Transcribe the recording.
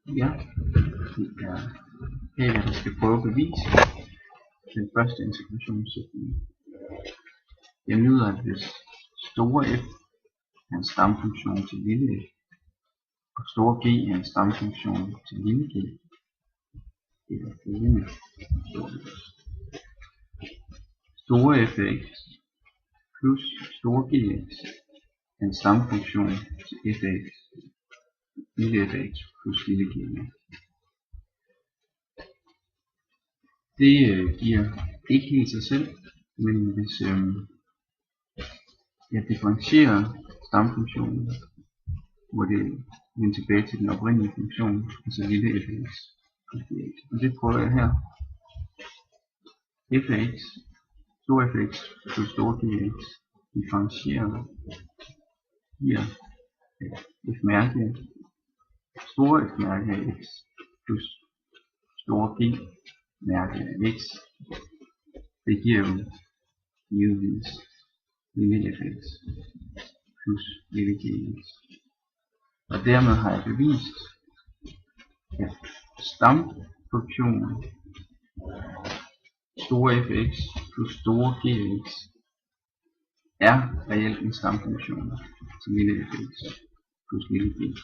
Ja, det er her, jeg skal prøve at bevise den første integrationssætning. Den lyder, at hvis store f er en stamfunktion til lille f, og store g er en stamfunktion til lille g, det er følgende. Store fx plus store gx er en stamfunktion til fx, lille fx plus lille gx. Det giver ikke helt sig selv, men hvis jeg differentierer stamfunktionen, hvor det vender tilbage til den oprindelige funktion, altså lille fx plus gx. Og det prøver jeg her. Fx, stor fx plus stor gx differentieret giver f mærke, store f mærke af x plus store g mærke af x. Det giver jo givetvis lille fx plus lille gx. Og dermed har jeg bevist, at stamfunktionen store fx plus store gx er reelt en stamfunktion til lille fx plus lille gx.